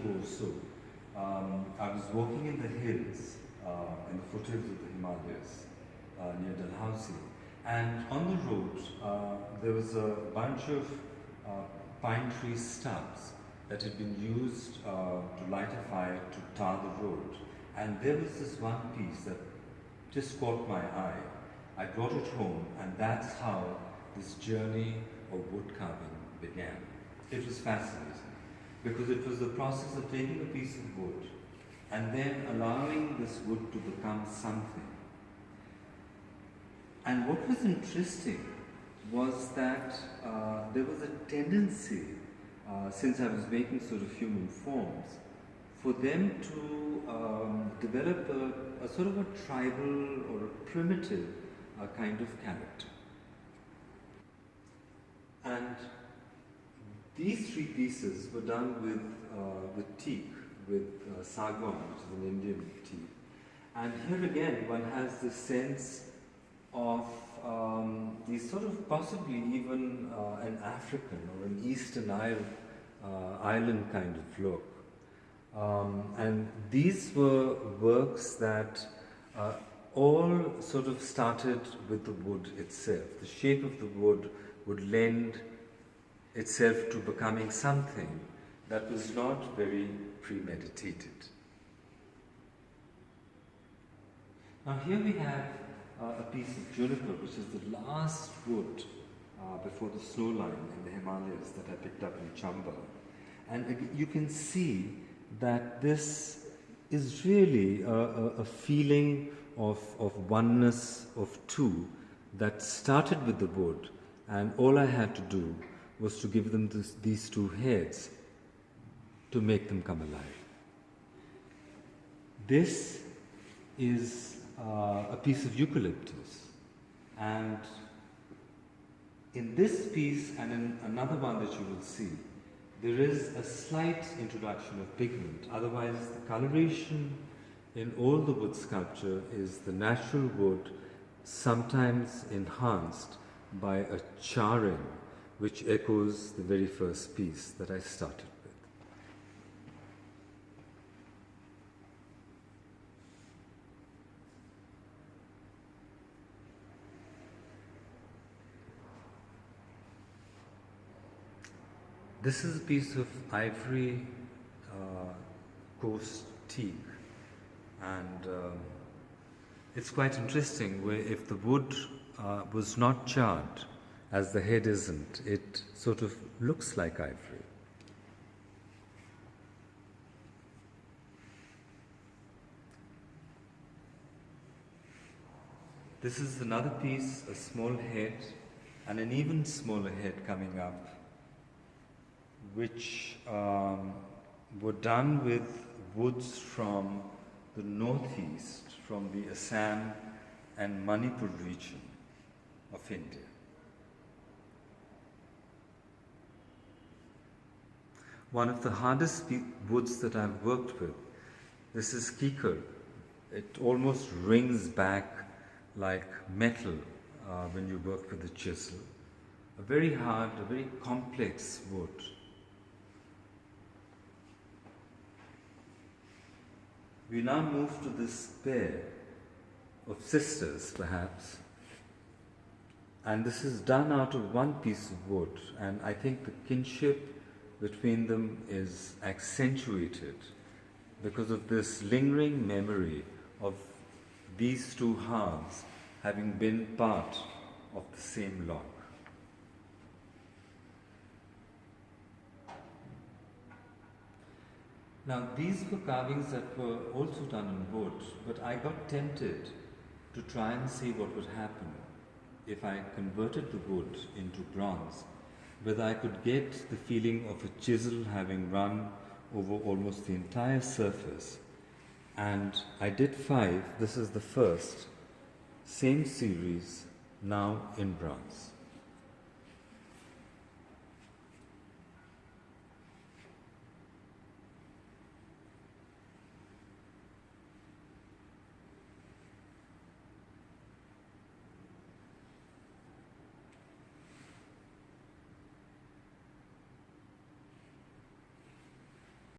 ago or so, I was walking in the hills, in the foothills of the Himalayas, near Dalhousie, and on the road there was a bunch of pine tree stubs that had been used to light a fire to tar the road. And there was this one piece that just caught my eye. I brought it home, and that's how this journey of wood carving began. It was fascinating because it was the process of taking a piece of wood and then allowing this wood to become something. And what was interesting was that there was a tendency, since I was making sort of human forms, for them to develop a sort of a tribal or a primitive kind of character. And these three pieces were done with teak, with sagwan, which is an Indian teak. And here again, one has the sense of these sort of possibly even an African or an Eastern island kind of look. And these were works that all sort of started with the wood itself. The shape of the wood would lend itself to becoming something that was not very premeditated. Now here we have a piece of juniper, which is the last wood before the snow line in the Himalayas that I picked up in Chamba. And you can see that this is really a feeling of oneness of two that started with the wood, and all I had to do was to give them these two heads to make them come alive. This is a piece of eucalyptus, and in this piece and in another one that you will see, there is a slight introduction of pigment. Otherwise, the coloration in all the wood sculpture is the natural wood, sometimes enhanced by a charring, which echoes the very first piece that I started with. This is a piece of ivory coarse teak, and it's quite interesting where if the wood was not charred, as the head isn't, it sort of looks like ivory. This is another piece, a small head, and an even smaller head coming up, which were done with woods from the northeast, from the Assam and Manipur region of India. One of the hardest woods that I've worked with, this is kikar. It almost rings back like metal when you work with a chisel. A very hard, a very complex wood. We now move to this pair of sisters, perhaps, and this is done out of one piece of wood, and I think the kinship between them is accentuated because of this lingering memory of these two halves having been part of the same log. Now, these were carvings that were also done in wood, but I got tempted to try and see what would happen if I converted the wood into bronze, whether I could get the feeling of a chisel having run over almost the entire surface. And I did 5, this is the first, same series, now in bronze.